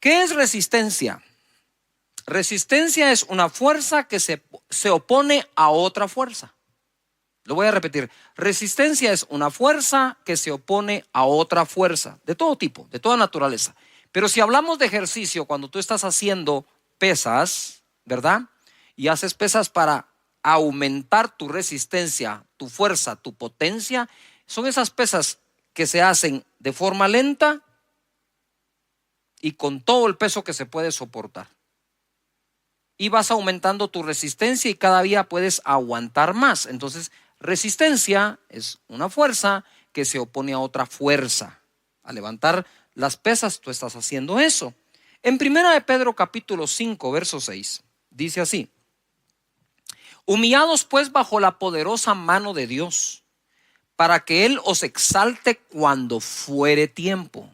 ¿Qué es resistencia? Resistencia es una fuerza que se opone a otra fuerza. Lo voy a repetir. Resistencia es una fuerza que se opone a otra fuerza, de todo tipo, de toda naturaleza. Pero si hablamos de ejercicio, cuando tú estás haciendo pesas, ¿verdad? Y haces pesas para aumentar tu resistencia, tu fuerza, tu potencia, son esas pesas que se hacen de forma lenta y con todo el peso que se puede soportar. Y vas aumentando tu resistencia y cada día puedes aguantar más. Entonces, resistencia es una fuerza que se opone a otra fuerza. Al levantar las pesas, tú estás haciendo eso. En 1 de Pedro capítulo 5, verso 6, dice así: humillados pues bajo la poderosa mano de Dios, para que Él os exalte cuando fuere tiempo.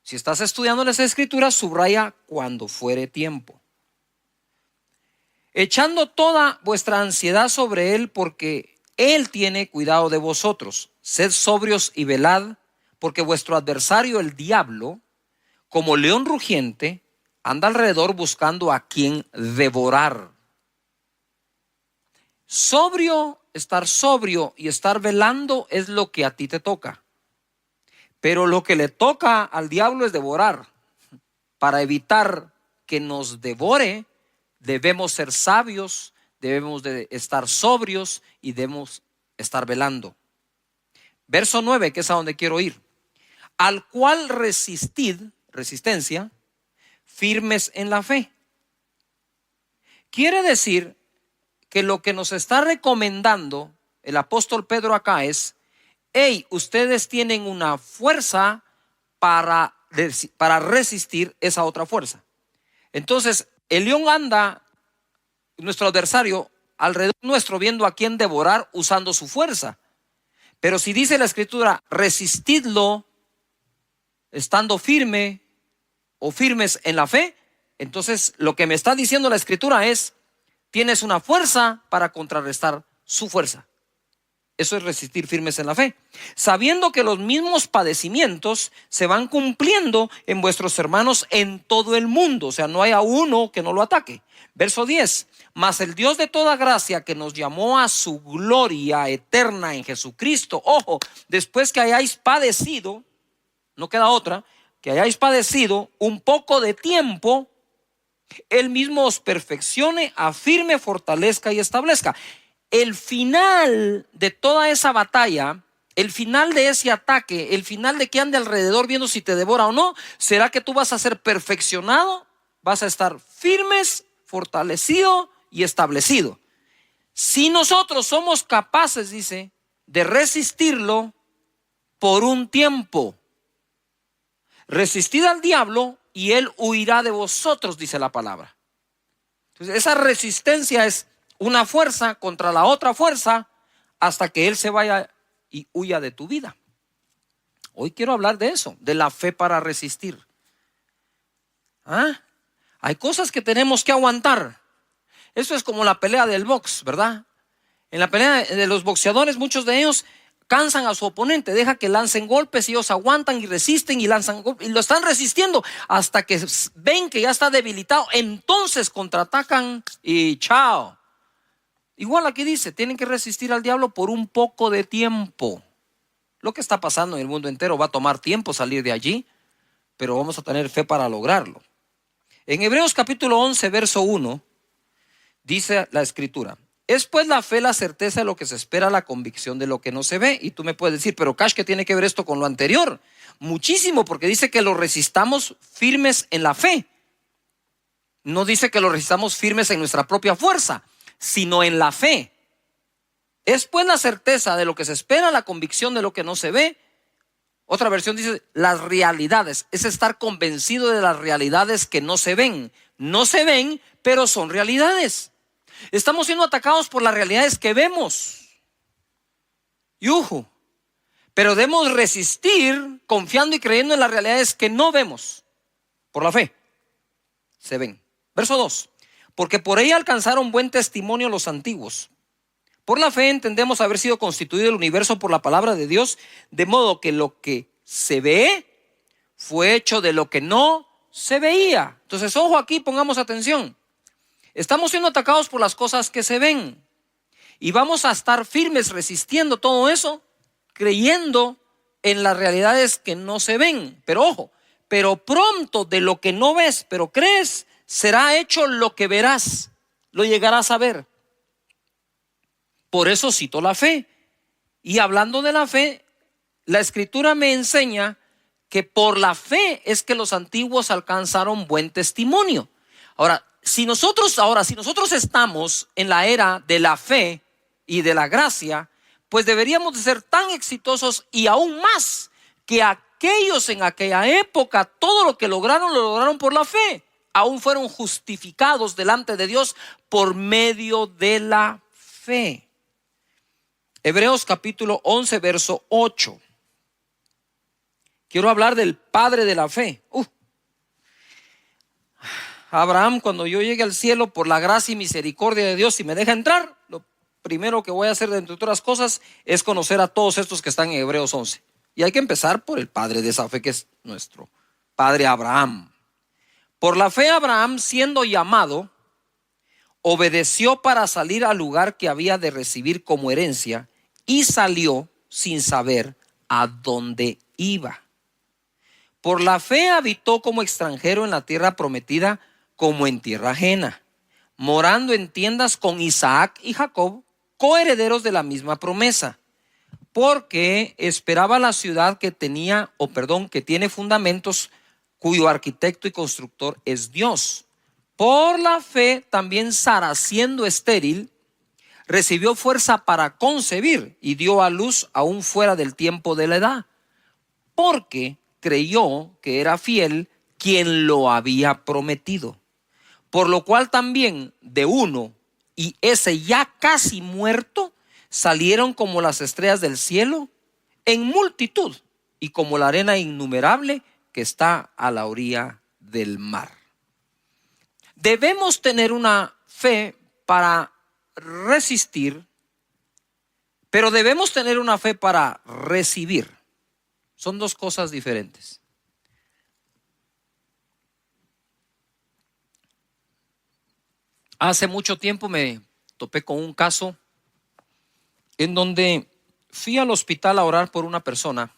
Si estás estudiando las escrituras, subraya cuando fuere tiempo. Echando toda vuestra ansiedad sobre Él, porque Él tiene cuidado de vosotros. Sed sobrios y velad, porque vuestro adversario el diablo, como león rugiente, anda alrededor buscando a quien devorar. Estar sobrio y estar velando es lo que a ti te toca. Pero lo que le toca al diablo es devorar. Para evitar que nos devore, debemos ser sabios, debemos de estar sobrios y debemos estar velando. Verso 9, que es a donde quiero ir. Al cual resistencia, firmes en la fe. Quiere decir que lo que nos está recomendando el apóstol Pedro acá es: hey, ustedes tienen una fuerza para resistir esa otra fuerza. Entonces, el león anda, nuestro adversario, alrededor nuestro, viendo a quién devorar usando su fuerza. Pero si dice la escritura, resistidlo estando firme o firmes en la fe, entonces lo que me está diciendo la escritura es: tienes una fuerza para contrarrestar su fuerza. Eso es resistir firmes en la fe, sabiendo que los mismos padecimientos se van cumpliendo en vuestros hermanos en todo el mundo. O sea, no hay a uno que no lo ataque. Verso 10: mas el Dios de toda gracia, que nos llamó a su gloria eterna en Jesucristo. Ojo, después que hayáis padecido, no queda otra, que hayáis padecido un poco de tiempo, Él mismo os perfeccione, afirme, fortalezca y establezca. El final de toda esa batalla, el final de ese ataque, el final de que ande alrededor viendo si te devora o no, será que tú vas a ser perfeccionado, vas a estar firmes, fortalecido y establecido. Si nosotros somos capaces, dice, de resistirlo por un tiempo, resistid al diablo y él huirá de vosotros, dice la palabra. Entonces, esa resistencia es una fuerza contra la otra fuerza hasta que él se vaya y huya de tu vida. Hoy quiero hablar de eso, de la fe para resistir. Hay cosas que tenemos que aguantar. Eso es como la pelea del box, ¿verdad? En la pelea de los boxeadores, muchos de ellos cansan a su oponente, deja que lancen golpes y ellos aguantan y resisten y lanzan golpes y lo están resistiendo hasta que ven que ya está debilitado. Entonces contraatacan y chao. Igual aquí dice, tienen que resistir al diablo por un poco de tiempo. Lo que está pasando en el mundo entero va a tomar tiempo salir de allí, pero vamos a tener fe para lograrlo. En Hebreos capítulo 11, verso 1, dice la escritura: es pues la fe la certeza de lo que se espera, la convicción de lo que no se ve. Y tú me puedes decir, pero Cash, ¿qué tiene que ver esto con lo anterior? Muchísimo, porque dice que lo resistamos firmes en la fe. No dice que lo resistamos firmes en nuestra propia fuerza, sino en la fe. Es pues la certeza de lo que se espera, la convicción de lo que no se ve. Otra versión dice las realidades. Es estar convencido de las realidades que no se ven. No se ven, pero son realidades. Estamos siendo atacados por las realidades que vemos. Pero debemos resistir confiando y creyendo en las realidades que no vemos. Por la fe se ven. Verso 2: porque por ella alcanzaron buen testimonio los antiguos. Por la fe entendemos haber sido constituido el universo por la palabra de Dios, de modo que lo que se ve fue hecho de lo que no se veía. Entonces, ojo aquí, pongamos atención. Estamos siendo atacados por las cosas que se ven. Y vamos a estar firmes resistiendo todo eso, creyendo en las realidades que no se ven. Pero ojo, pero pronto de lo que no ves, pero crees, será hecho lo que verás, lo llegarás a ver. Por eso cito la fe. Y hablando de la fe, la Escritura me enseña que por la fe es que los antiguos alcanzaron buen testimonio. Si nosotros estamos en la era de la fe y de la gracia, pues deberíamos de ser tan exitosos y aún más que aquellos en aquella época. Todo lo que lograron, lo lograron por la fe. Aún fueron justificados delante de Dios por medio de la fe. Hebreos capítulo 11, verso 8. Quiero hablar del padre de la fe. Abraham, cuando yo llegue al cielo por la gracia y misericordia de Dios, si me deja entrar, lo primero que voy a hacer, entre otras cosas, es conocer a todos estos que están en Hebreos 11. Y hay que empezar por el padre de esa fe, que es nuestro padre Abraham. Por la fe Abraham, siendo llamado, obedeció para salir al lugar que había de recibir como herencia, y salió sin saber a dónde iba. Por la fe habitó como extranjero en la tierra prometida, como en tierra ajena, morando en tiendas con Isaac y Jacob, coherederos de la misma promesa, porque esperaba la ciudad que tiene fundamentos, cuyo arquitecto y constructor es Dios. Por la fe también Sara, siendo estéril, recibió fuerza para concebir y dio a luz aún fuera del tiempo de la edad, porque creyó que era fiel quien lo había prometido. Por lo cual también de uno, y ese ya casi muerto, salieron como las estrellas del cielo en multitud, y como la arena innumerable que está a la orilla del mar. Debemos tener una fe para resistir, pero debemos tener una fe para recibir. Son dos cosas diferentes. Hace mucho tiempo me topé con un caso en donde fui al hospital a orar por una persona.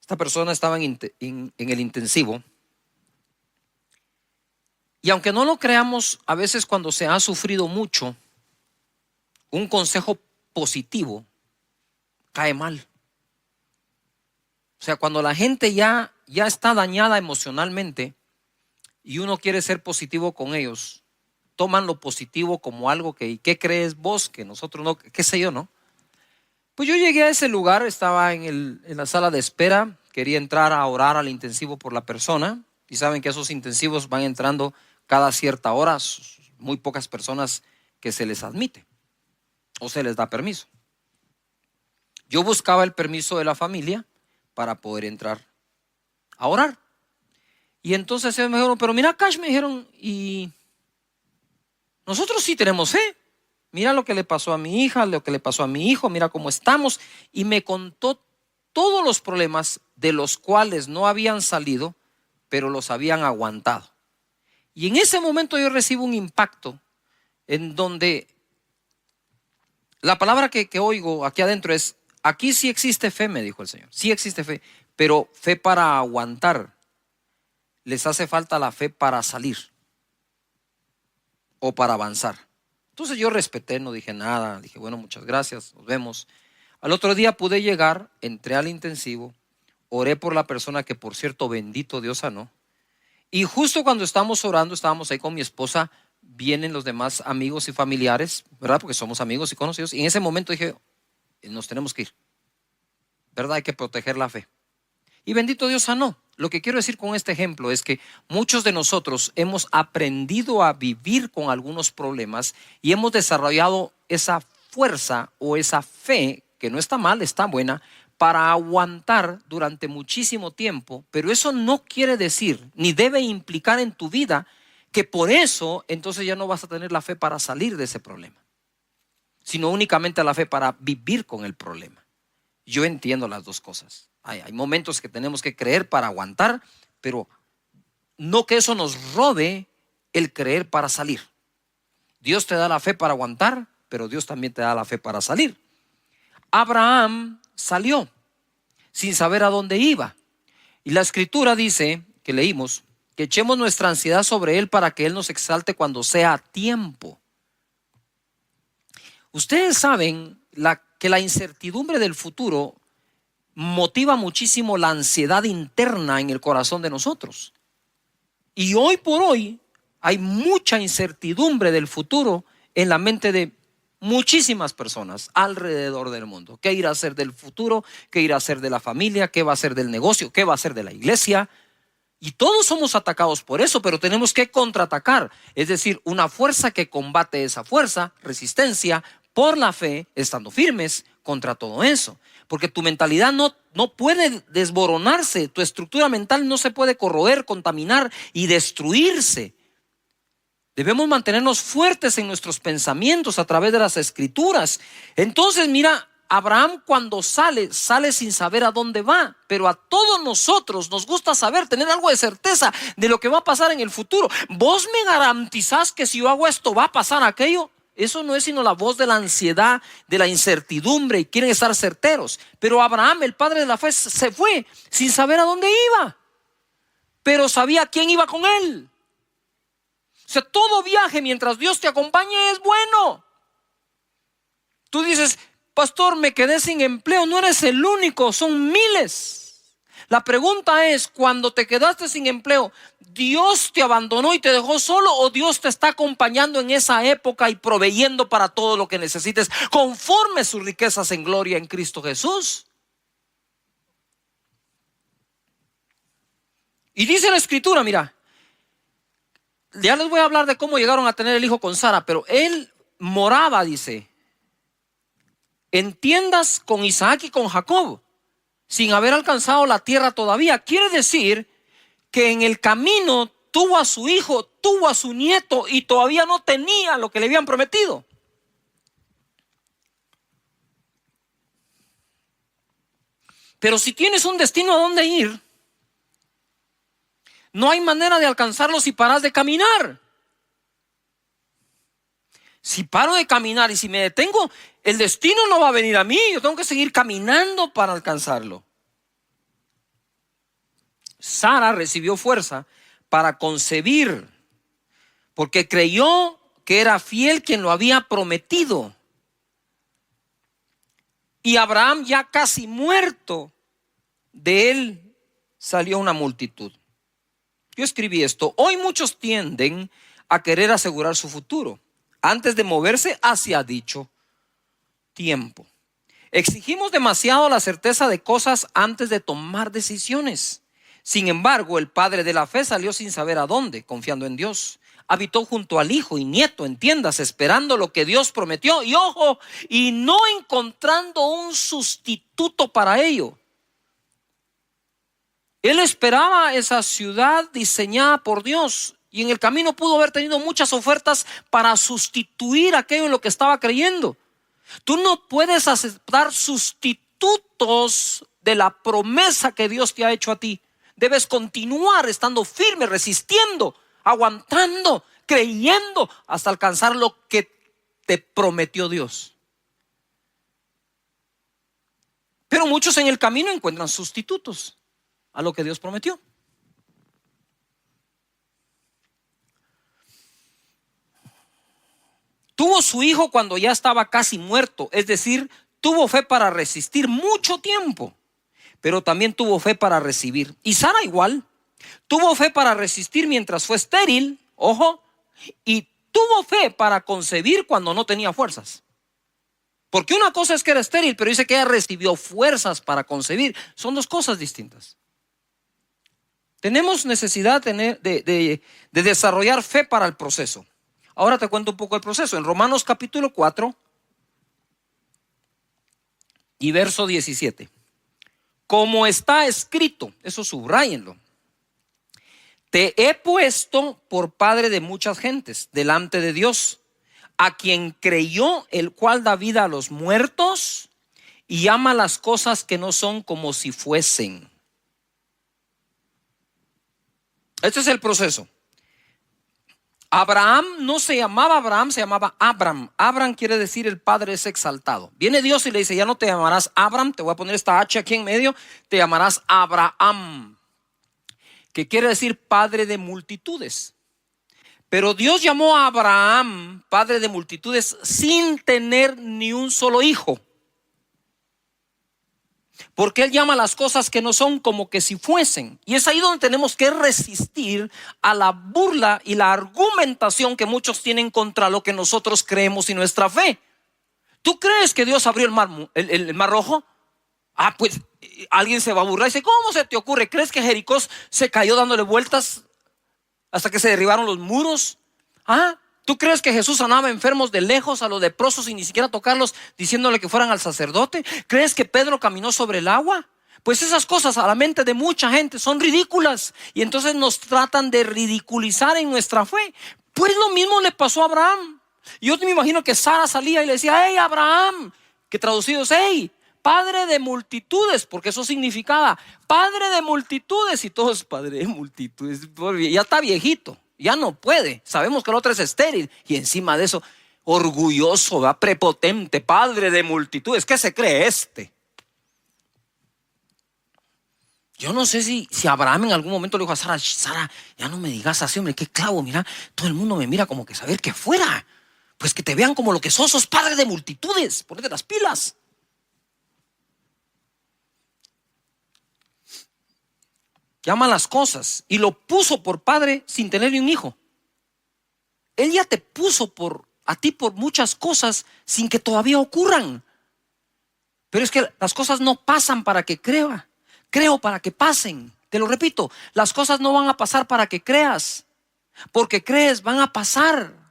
Esta persona estaba en el intensivo. Y aunque no lo creamos, a veces cuando se ha sufrido mucho, un consejo positivo cae mal. O sea, cuando la gente ya está dañada emocionalmente y uno quiere ser positivo con ellos, toman lo positivo como algo que, ¿qué crees vos? Que nosotros no, qué sé yo, ¿no? Pues yo llegué a ese lugar, estaba en la sala de espera, quería entrar a orar al intensivo por la persona, y saben que esos intensivos van entrando cada cierta hora, muy pocas personas que se les admite o se les da permiso. Yo buscaba el permiso de la familia para poder entrar a orar. Y entonces ellos me dijeron, pero mira, Cash, me dijeron, y nosotros sí tenemos fe. Mira lo que le pasó a mi hija, lo que le pasó a mi hijo, mira cómo estamos. Y me contó todos los problemas de los cuales no habían salido, pero los habían aguantado. Y en ese momento yo recibo un impacto en donde la palabra que oigo aquí adentro es, aquí sí existe fe, me dijo el Señor, sí existe fe, pero fe para aguantar. Les hace falta la fe para salir o para avanzar. Entonces yo respeté, no dije nada, dije bueno, muchas gracias, nos vemos. Al otro día pude llegar, entré al intensivo, oré por la persona que por cierto bendito Dios sanó. Y justo cuando estábamos orando, estábamos ahí con mi esposa, vienen los demás amigos y familiares, ¿verdad? Porque somos amigos y conocidos. Y en ese momento dije, nos tenemos que ir, ¿verdad? Hay que proteger la fe. Y bendito Dios sanó. Lo que quiero decir con este ejemplo es que muchos de nosotros hemos aprendido a vivir con algunos problemas y hemos desarrollado esa fuerza o esa fe, que no está mal, está buena, para aguantar durante muchísimo tiempo. Pero eso no quiere decir, ni debe implicar en tu vida, que por eso entonces ya no vas a tener la fe para salir de ese problema, sino únicamente la fe para vivir con el problema. Yo entiendo las dos cosas. Hay momentos que tenemos que creer para aguantar, pero no que eso nos robe el creer para salir. Dios te da la fe para aguantar, pero Dios también te da la fe para salir. Abraham salió sin saber a dónde iba. Y la escritura dice, que leímos, que echemos nuestra ansiedad sobre Él para que Él nos exalte cuando sea tiempo. Ustedes saben que la incertidumbre del futuro motiva muchísimo la ansiedad interna en el corazón de nosotros. Y hoy por hoy hay mucha incertidumbre del futuro en la mente de muchísimas personas alrededor del mundo. ¿Qué irá a ser del futuro? ¿Qué irá a ser de la familia? ¿Qué va a ser del negocio? ¿Qué va a ser de la iglesia? Y todos somos atacados por eso, pero tenemos que contraatacar. Es decir, una fuerza que combate esa fuerza, resistencia, por la fe, estando firmes contra todo eso. Porque tu mentalidad no puede desboronarse, tu estructura mental no se puede corroer, contaminar y destruirse. Debemos mantenernos fuertes en nuestros pensamientos a través de las escrituras. Entonces, mira, Abraham cuando sale sin saber a dónde va, pero a todos nosotros nos gusta saber, tener algo de certeza de lo que va a pasar en el futuro. ¿Vos me garantizás que si yo hago esto va a pasar aquello? Eso no es sino la voz de la ansiedad, de la incertidumbre, y quieren estar certeros. Pero Abraham, el padre de la fe, se fue sin saber a dónde iba, pero sabía quién iba con él. O sea, todo viaje mientras Dios te acompañe es bueno. Tú dices, pastor, me quedé sin empleo. No eres el único, son miles. La pregunta es, cuando te quedaste sin empleo, ¿Dios te abandonó y te dejó solo, o Dios te está acompañando en esa época y proveyendo para todo lo que necesites conforme sus riquezas en gloria en Cristo Jesús? Y dice la escritura, mira, ya les voy a hablar de cómo llegaron a tener el hijo con Sara, pero él moraba, dice, en tiendas con Isaac y con Jacob, sin haber alcanzado la tierra todavía. Quiere decir que en el camino tuvo a su hijo, tuvo a su nieto y todavía no tenía lo que le habían prometido. Pero si tienes un destino a dónde ir, no hay manera de alcanzarlo si paras de caminar. Si paro de caminar y si me detengo, el destino no va a venir a mí. Yo tengo que seguir caminando para alcanzarlo. Sara recibió fuerza para concebir, porque creyó que era fiel quien lo había prometido. Y Abraham, ya casi muerto, de él salió una multitud. Yo escribí esto: hoy muchos tienden a querer asegurar su futuro antes de moverse hacia dicho tiempo. Exigimos demasiado la certeza de cosas antes de tomar decisiones. Sin embargo, el padre de la fe salió sin saber a dónde, confiando en Dios. Habitó junto al hijo y nieto en tiendas, esperando lo que Dios prometió. Y ojo, y no encontrando un sustituto para ello. Él esperaba esa ciudad diseñada por Dios, y en el camino pudo haber tenido muchas ofertas para sustituir aquello en lo que estaba creyendo. Tú no puedes aceptar sustitutos de la promesa que Dios te ha hecho a ti. Debes continuar estando firme, resistiendo, aguantando, creyendo hasta alcanzar lo que te prometió Dios. Pero muchos en el camino encuentran sustitutos a lo que Dios prometió. Tuvo su hijo cuando ya estaba casi muerto, es decir, tuvo fe para resistir mucho tiempo, pero también tuvo fe para recibir. Y Sara igual, tuvo fe para resistir mientras fue estéril, ojo, y tuvo fe para concebir cuando no tenía fuerzas. Porque una cosa es que era estéril, pero dice que ella recibió fuerzas para concebir. Son dos cosas distintas. Tenemos necesidad de desarrollar fe para el proceso. Ahora te cuento un poco el proceso. En Romanos capítulo 4 y verso 17. Como está escrito, eso subráyenlo: te he puesto por padre de muchas gentes delante de Dios, a quien creyó, el cual da vida a los muertos y ama las cosas que no son como si fuesen. Este es el proceso. Abraham no se llamaba Abraham, se llamaba Abram. Abram quiere decir el padre es exaltado. Viene Dios y le dice, ya no te llamarás Abram, te voy a poner esta H aquí en medio, te llamarás Abraham, que quiere decir padre de multitudes. Pero Dios llamó a Abraham padre de multitudes sin tener ni un solo hijo. Porque Él llama las cosas que no son como que si fuesen. Y es ahí donde tenemos que resistir a la burla y la argumentación que muchos tienen contra lo que nosotros creemos y nuestra fe. ¿Tú crees que Dios abrió el mar rojo? Pues alguien se va a burlar y dice, ¿cómo se te ocurre? ¿Crees que Jericó se cayó dándole vueltas hasta que se derribaron los muros? ¿Tú crees que Jesús sanaba enfermos de lejos, a los leprosos, sin ni siquiera tocarlos, diciéndole que fueran al sacerdote? ¿Crees que Pedro caminó sobre el agua? Pues esas cosas a la mente de mucha gente son ridículas, y entonces nos tratan de ridiculizar en nuestra fe. Pues lo mismo le pasó a Abraham. Yo me imagino que Sara salía y le decía, hey Abraham, que traducido es, hey, padre de multitudes, porque eso significaba padre de multitudes, y todos padre de multitudes. Ya está viejito, ya no puede. Sabemos que el otro es estéril, y encima de eso, orgulloso, ¿verdad? Prepotente, padre de multitudes. ¿Qué se cree este? Yo no sé si Abraham en algún momento le dijo a Sara, Sara, ya no me digas así, hombre, qué clavo, mira, todo el mundo me mira como que saber que fuera. Pues que te vean como lo que sos padre de multitudes, ponete las pilas. Llama las cosas y lo puso por padre sin tener ni un hijo. Él ya te puso a ti por muchas cosas sin que todavía ocurran. Pero es que las cosas no pasan para que creo para que pasen. Te lo repito, las cosas no van a pasar para que creas, porque crees, van a pasar.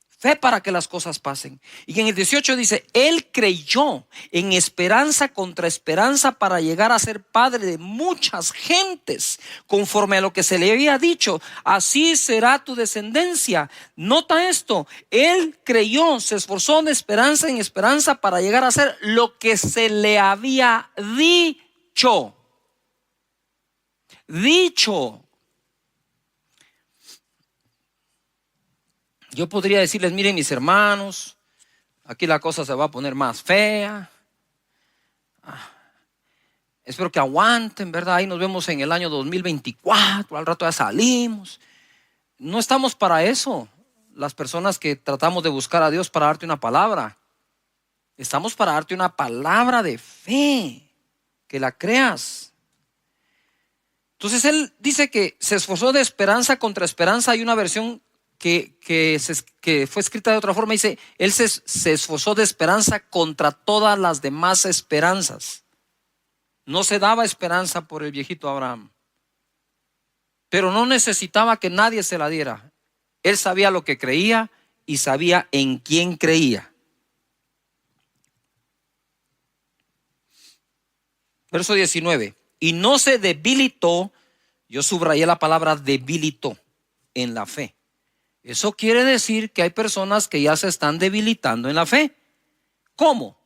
Fe para que las cosas pasen. Y en el 18 dice, él creyó en esperanza contra esperanza para llegar a ser padre de muchas gentes, conforme a lo que se le había dicho, así será tu descendencia. Nota esto, él creyó, se esforzó de esperanza en esperanza para llegar a ser lo que se le había dicho. Yo podría decirles, miren mis hermanos, aquí la cosa se va a poner más fea. Espero que aguanten, ¿verdad? Ahí nos vemos en el año 2024, al rato ya salimos. No estamos para eso, las personas que tratamos de buscar a Dios para darte una palabra. Estamos para darte una palabra de fe, que la creas. Entonces él dice que se esforzó de esperanza contra esperanza. Hay una versión que fue escrita de otra forma, dice, él se esforzó de esperanza contra todas las demás esperanzas. No se daba esperanza por el viejito Abraham, pero no necesitaba que nadie se la diera. Él sabía lo que creía y sabía en quién creía. Verso 19, y no se debilitó, yo subrayé la palabra debilitó, en la fe. Eso quiere decir que hay personas que ya se están debilitando en la fe. ¿Cómo?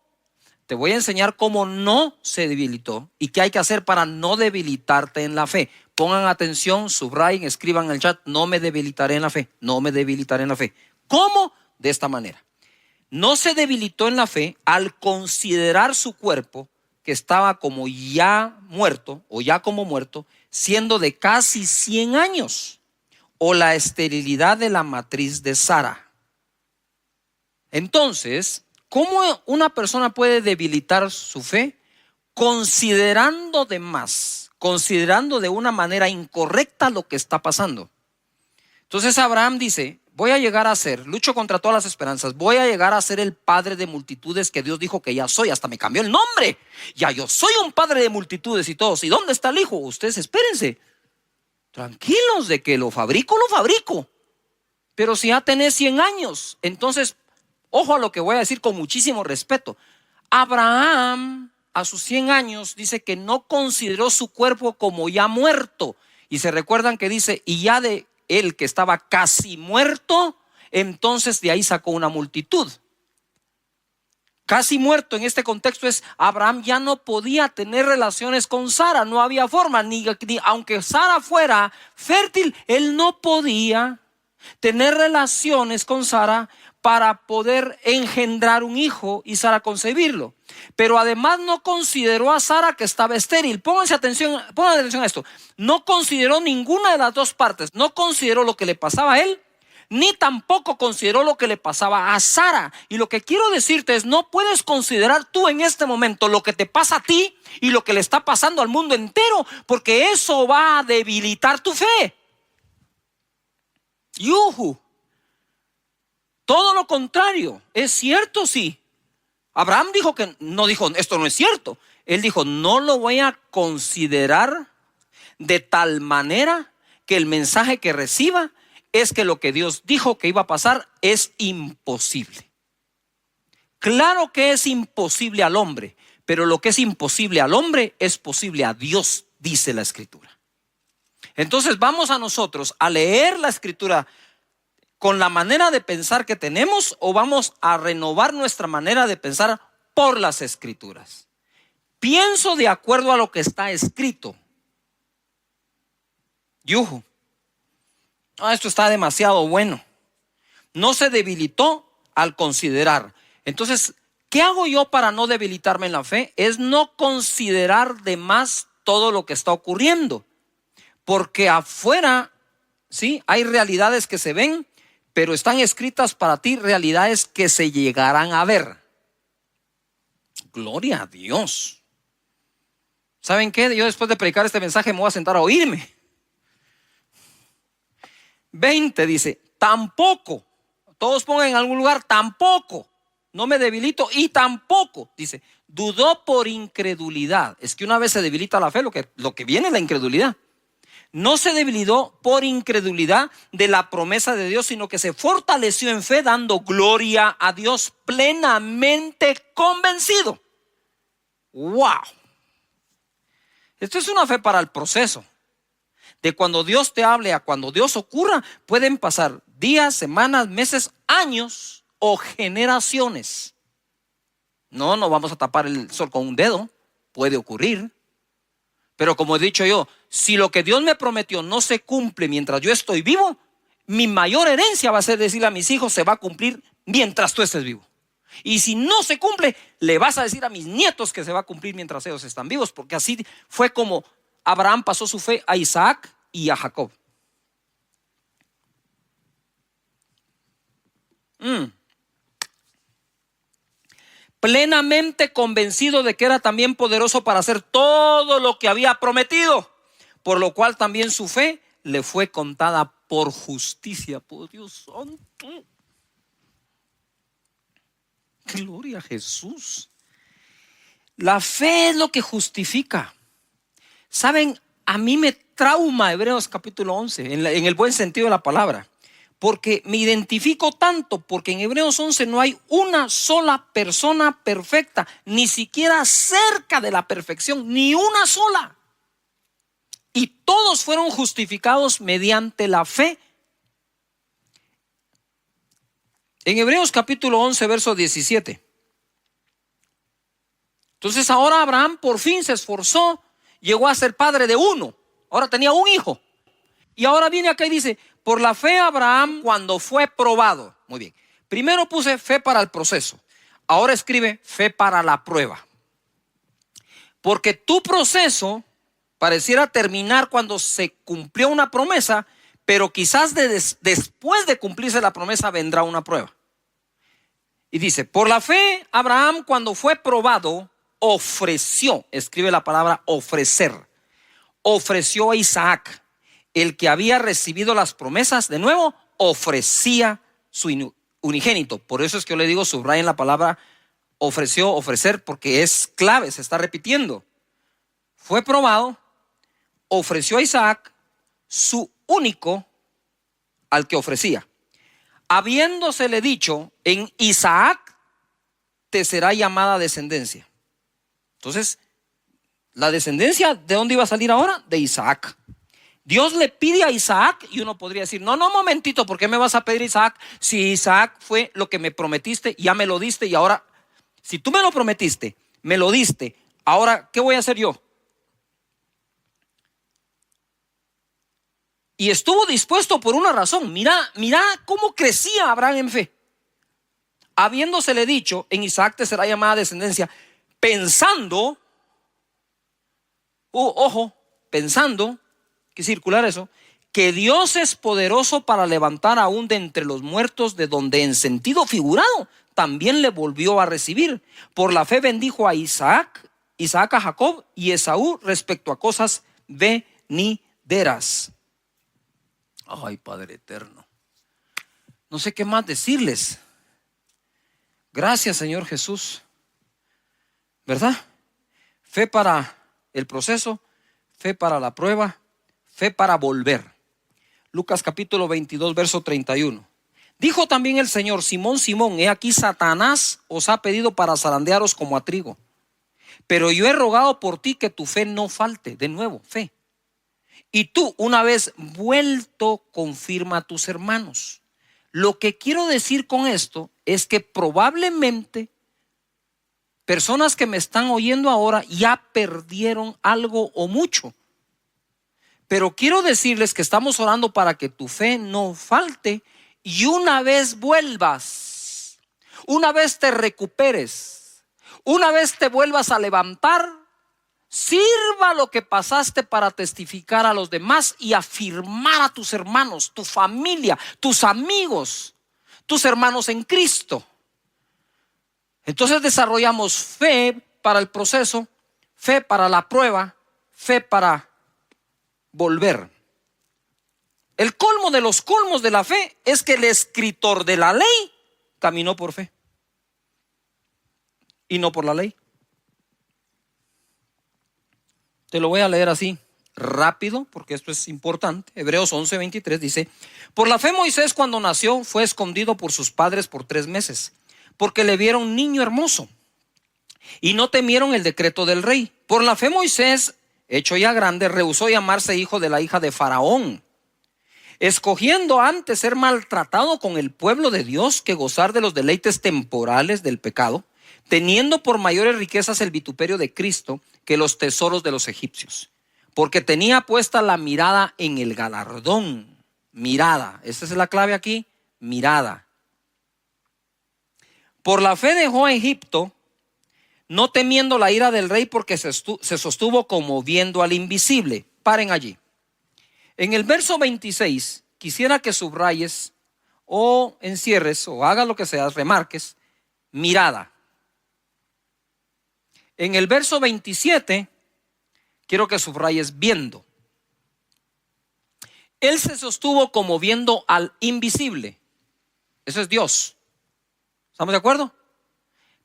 Te voy a enseñar cómo no se debilitó y qué hay que hacer para no debilitarte en la fe. Pongan atención, subrayen, escriban en el chat, no me debilitaré en la fe, no me debilitaré en la fe. ¿Cómo? De esta manera. No se debilitó en la fe al considerar su cuerpo, que estaba como ya muerto o ya como muerto, siendo de casi 100 años. O la esterilidad de la matriz de Sara. Entonces, ¿cómo una persona puede debilitar su fe? Considerando de más, considerando de una manera incorrecta lo que está pasando. Entonces Abraham dice, voy a llegar a ser, lucho contra todas las esperanzas, voy a llegar a ser el padre de multitudes que Dios dijo que ya soy, hasta me cambió el nombre. Ya yo soy un padre de multitudes y todos. ¿Y dónde está el hijo? Ustedes espérense. Tranquilos, de que lo fabrico. Pero si ya tenés 100 años, entonces, ojo a lo que voy a decir con muchísimo respeto. Abraham, a sus 100 años, dice que no consideró su cuerpo como ya muerto. Y se recuerdan que dice, y ya de él que estaba casi muerto, entonces de ahí sacó una multitud. casi muerto en este contexto, es Abraham ya no podía tener relaciones con Sara, no había forma, ni aunque Sara fuera fértil, él no podía tener relaciones con Sara para poder engendrar un hijo y Sara concebirlo. Pero además no consideró a Sara que estaba estéril. Pongan atención a esto. No consideró ninguna de las dos partes. No consideró lo que le pasaba a él, ni tampoco consideró lo que le pasaba a Sara. Y lo que quiero decirte es, no puedes considerar tú en este momento lo que te pasa a ti y lo que le está pasando al mundo entero, porque eso va a debilitar tu fe. ¡Yuhu! Todo lo contrario, es cierto, sí. Abraham dijo que no, dijo esto no es cierto. Él dijo, no lo voy a considerar de tal manera que el mensaje que reciba es que lo que Dios dijo que iba a pasar es imposible. Claro que es imposible al hombre, pero lo que es imposible al hombre es posible a Dios, dice la Escritura. Entonces vamos a nosotros a leer la Escritura con la manera de pensar que tenemos, o vamos a renovar nuestra manera de pensar por las Escrituras. Pienso de acuerdo a lo que está escrito. Yuhu. Esto está demasiado bueno. No se debilitó al considerar. Entonces, ¿qué hago yo para no debilitarme en la fe? Es no considerar de más todo lo que está ocurriendo. Porque afuera, sí, hay realidades que se ven, pero están escritas para ti realidades que se llegarán a ver. Gloria a Dios. ¿Saben qué? Yo después de predicar este mensaje me voy a sentar a oírme. 20 dice, tampoco. Todos pongan en algún lugar, tampoco. No me debilito y tampoco. Dice, dudó por incredulidad. Es que una vez se debilita la fe, lo que viene es la incredulidad. No se debilitó por incredulidad de la promesa de Dios, sino que se fortaleció en fe, dando gloria a Dios, plenamente convencido. ¡Wow! Esto es una fe para el proceso. De cuando Dios te hable a cuando Dios ocurra, pueden pasar días, semanas, meses, años o generaciones. No vamos a tapar el sol con un dedo. Puede ocurrir. Pero como he dicho yo, si lo que Dios me prometió no se cumple mientras yo estoy vivo, mi mayor herencia va a ser decirle a mis hijos, se va a cumplir mientras tú estés vivo. Y si no se cumple, le vas a decir a mis nietos que se va a cumplir mientras ellos están vivos, porque así fue como Abraham pasó su fe a Isaac y a Jacob. Plenamente convencido de que era también poderoso para hacer todo lo que había prometido, por lo cual también su fe le fue contada por justicia. Por Dios santo. Gloria a Jesús. La fe es lo que justifica. Saben, a mí me trauma Hebreos capítulo 11, en el buen sentido de la palabra. Porque me identifico tanto, porque en Hebreos 11 no hay una sola persona perfecta, ni siquiera cerca de la perfección, ni una sola. Y todos fueron justificados mediante la fe. En Hebreos capítulo 11, verso 17. Entonces ahora Abraham por fin se esforzó, llegó a ser padre de uno. Ahora tenía un hijo. Y ahora viene acá y dice, por la fe Abraham cuando fue probado. Muy bien. Primero puse fe para el proceso. Ahora escribe fe para la prueba. Porque tu proceso pareciera terminar cuando se cumplió una promesa, pero quizás después de cumplirse la promesa vendrá una prueba. Y dice, por la fe Abraham cuando fue probado ofreció, escribe la palabra ofrecer, ofreció a Isaac. El que había recibido las promesas, de nuevo, ofrecía su unigénito. Por eso es que yo le digo, subrayen la palabra ofreció, ofrecer, porque es clave, se está repitiendo. Fue probado, ofreció a Isaac su único al que ofrecía. Habiéndosele dicho, en Isaac te será llamada descendencia. Entonces, la descendencia, ¿de dónde iba a salir ahora? De Isaac. Dios le pide a Isaac y uno podría decir, no, momentito, ¿por qué me vas a pedir Isaac? Si Isaac fue lo que me prometiste, ya me lo diste y ahora, Si tú me lo prometiste, me lo diste, ahora, ¿qué voy a hacer yo? Y estuvo dispuesto por una razón. Mira cómo crecía Abraham en fe. Habiéndosele dicho, en Isaac te será llamada descendencia, pensando, pensando, que circular eso, que Dios es poderoso para levantar aún de entre los muertos, de donde en sentido figurado también le volvió a recibir. Por la fe bendijo a Isaac a Jacob y Esaú respecto a cosas venideras. Ay, Padre eterno, no sé qué más decirles. Gracias, Señor Jesús, ¿verdad? Fe para el proceso, fe para la prueba, fe para volver. Lucas capítulo 22, verso 31. Dijo también el Señor: Simón, Simón, he aquí Satanás os ha pedido para zarandearos como a trigo, pero yo he rogado por ti que tu fe no falte. De nuevo, fe. Y tú, una vez vuelto, confirma a tus hermanos. Lo que quiero decir con esto es que probablemente personas que me están oyendo ahora ya perdieron algo o mucho. Pero quiero decirles que estamos orando para que tu fe no falte, y una vez vuelvas, una vez te recuperes, una vez te vuelvas a levantar, sirva lo que pasaste para testificar a los demás y afirmar a tus hermanos, tu familia, tus amigos, tus hermanos en Cristo. Entonces desarrollamos fe para el proceso, fe para la prueba, fe para volver. El colmo de los colmos de la fe es que el escritor de la ley caminó por fe y no por la ley. Te lo voy a leer así rápido porque esto es importante. Hebreos 11:23 dice: por la fe Moisés, cuando nació, fue escondido por sus padres por 3 meses, porque le vieron niño hermoso y no temieron el decreto del rey. Por la fe Moisés, hecho ya grande, rehusó llamarse hijo de la hija de Faraón, escogiendo antes ser maltratado con el pueblo de Dios que gozar de los deleites temporales del pecado, teniendo por mayores riquezas el vituperio de Cristo que los tesoros de los egipcios, porque tenía puesta la mirada en el galardón. Mirada, esta es la clave aquí, mirada. Por la fe dejó a Egipto, no temiendo la ira del rey, porque se sostuvo como viendo al invisible. Paren allí. En el verso 26, quisiera que subrayes o encierres o hagas lo que sea, remarques, mirada. En el verso 27, quiero que subrayes viendo. Él se sostuvo como viendo al invisible. Eso es Dios. ¿Estamos de acuerdo?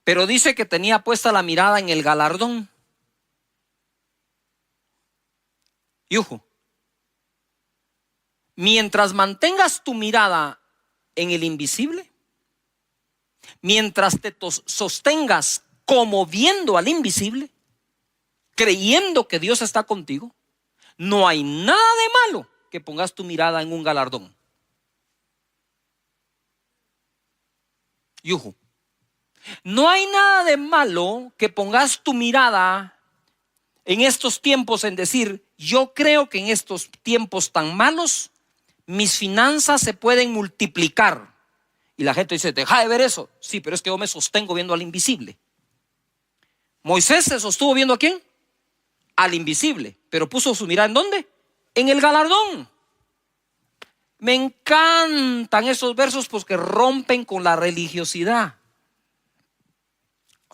Pero dice que tenía puesta la mirada en el galardón. Yuhu. Mientras mantengas tu mirada en el invisible, mientras te sostengas como viendo al invisible, creyendo que Dios está contigo, no hay nada de malo que pongas tu mirada en un galardón. Yuhu. No hay nada de malo que pongas tu mirada en estos tiempos en decir: yo creo que en estos tiempos tan malos mis finanzas se pueden multiplicar. Y la gente dice: deja de ver eso. Sí, pero es que yo me sostengo viendo al invisible. Moisés se sostuvo viendo ¿a quién? Al invisible, pero puso su mirada ¿en dónde? En el galardón. Me encantan esos versos porque rompen con la religiosidad.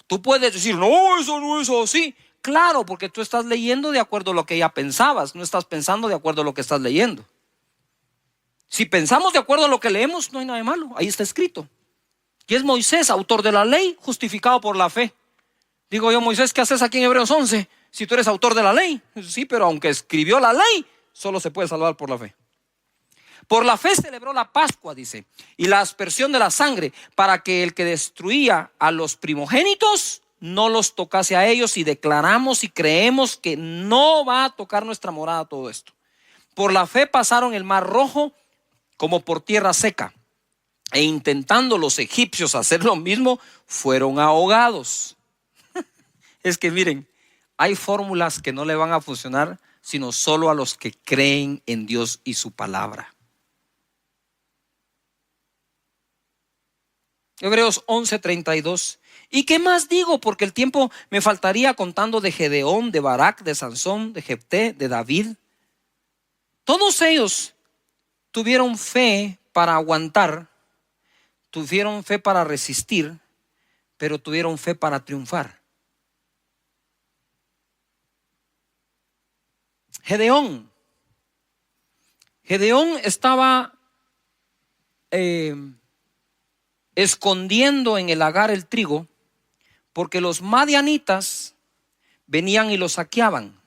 Tú puedes decir: no, eso no es así. Claro, porque tú estás leyendo de acuerdo a lo que ya pensabas, no estás pensando de acuerdo a lo que estás leyendo. Si pensamos de acuerdo a lo que leemos, no hay nada de malo, ahí está escrito. Y es Moisés, autor de la ley, justificado por la fe. Digo yo: Moisés, ¿qué haces aquí en Hebreos 11 si tú eres autor de la ley? Sí, pero aunque escribió la ley, solo se puede salvar por la fe. Por la fe celebró la Pascua, dice, y la aspersión de la sangre, para que el que destruía a los primogénitos no los tocase a ellos, y declaramos y creemos que no va a tocar nuestra morada todo esto. Por la fe pasaron el mar rojo como por tierra seca, e intentando los egipcios hacer lo mismo, fueron ahogados. Es que miren, hay fórmulas que no le van a funcionar sino solo a los que creen en Dios y su palabra. Hebreos 11:32. ¿Y qué más digo? Porque el tiempo me faltaría contando de Gedeón, de Barak, de Sansón, de Jefté, de David. Todos ellos tuvieron fe para aguantar, tuvieron fe para resistir, pero tuvieron fe para triunfar. Gedeón estaba escondiendo en el lagar el trigo, porque los madianitas venían y lo saqueaban,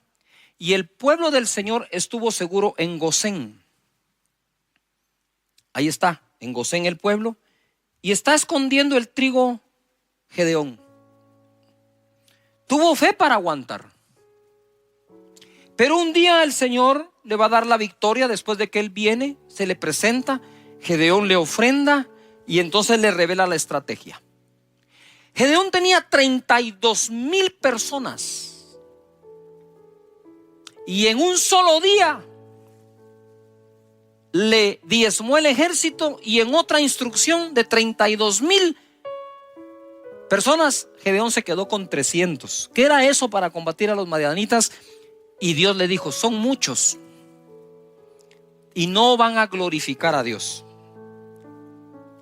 y el pueblo del Señor estuvo seguro en Gosén. Ahí está, en Gosén el pueblo, y está escondiendo el trigo Gedeón. Tuvo fe para aguantar, pero un día el Señor le va a dar la victoria. Después de que él viene, se le presenta, Gedeón le ofrenda y entonces le revela la estrategia. Gedeón tenía 32,000 personas y en un solo día le diezmó el ejército, y en otra instrucción de 32,000 personas, Gedeón se quedó con 300. ¿Qué era eso para combatir a los madianitas? Y Dios le dijo: son muchos y no van a glorificar a Dios,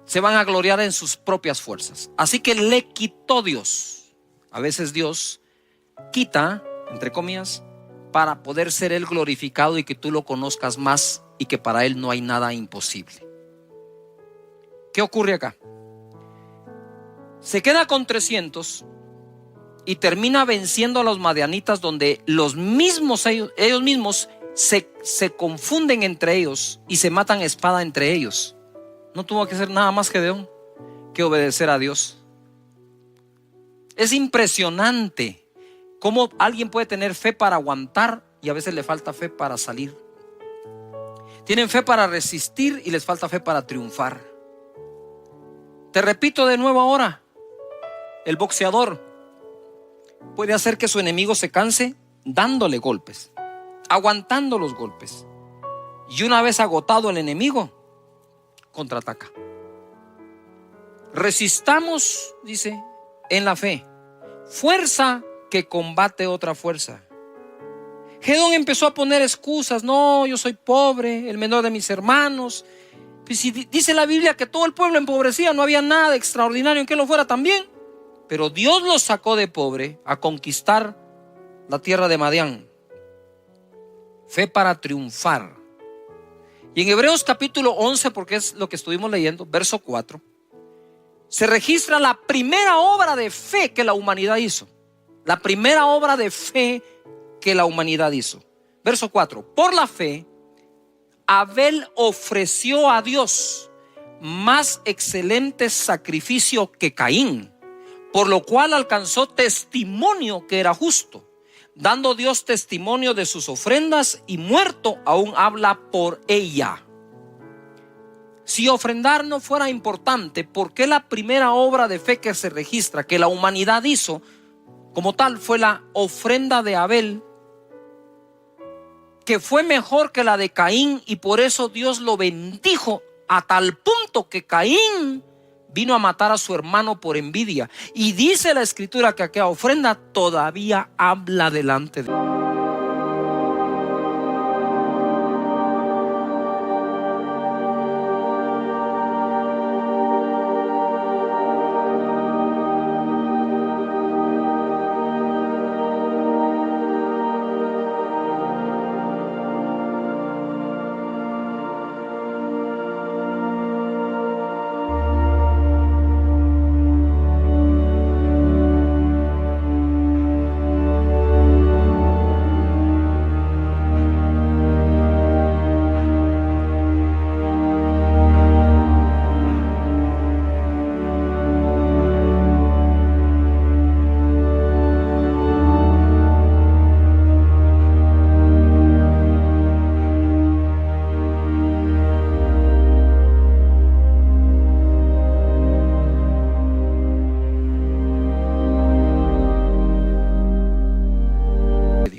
se van a gloriar en sus propias fuerzas. Así que le quitó Dios. A veces Dios quita, entre comillas, para poder ser Él glorificado y que tú lo conozcas más, y que para Él no hay nada imposible. ¿Qué ocurre acá? Se queda con 300 y termina venciendo a los madianitas, donde ellos mismos se confunden entre ellos y se matan a espada entre ellos. No tuvo que hacer nada más Gedeón que obedecer a Dios. Es impresionante cómo alguien puede tener fe para aguantar y a veces le falta fe para salir. Tienen fe para resistir y les falta fe para triunfar. Te repito de nuevo ahora: el boxeador puede hacer que su enemigo se canse dándole golpes, aguantando los golpes, y una vez agotado el enemigo, contraataca. Resistamos, dice, en la fe, fuerza que combate otra fuerza. Gedeón empezó a poner excusas: no, yo soy pobre, el menor de mis hermanos. Pues si dice la Biblia que todo el pueblo empobrecía, no había nada extraordinario en que lo fuera también. Pero Dios los sacó de pobre a conquistar la tierra de Madián. Fe para triunfar. Y en Hebreos capítulo 11, porque es lo que estuvimos leyendo, verso 4, se registra la primera obra de fe que la humanidad hizo. La primera obra de fe que la humanidad hizo. Verso 4: por la fe, Abel ofreció a Dios más excelente sacrificio que Caín, por lo cual alcanzó testimonio que era justo, dando Dios testimonio de sus ofrendas, y muerto aún habla por ella. Si ofrendar no fuera importante, ¿por qué la primera obra de fe que se registra que la humanidad hizo como tal fue la ofrenda de Abel, que fue mejor que la de Caín? Y por eso Dios lo bendijo a tal punto que Caín vino a matar a su hermano por envidia. Y dice la escritura que aquella ofrenda todavía habla delante de Dios.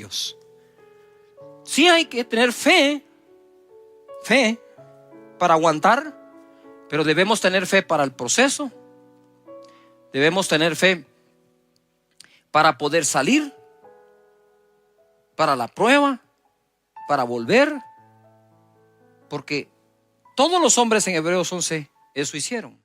Dios. Sí hay que tener fe para aguantar, pero debemos tener fe para el proceso. Debemos tener fe para poder salir, para la prueba, para volver, porque todos los hombres en Hebreos 11 eso hicieron.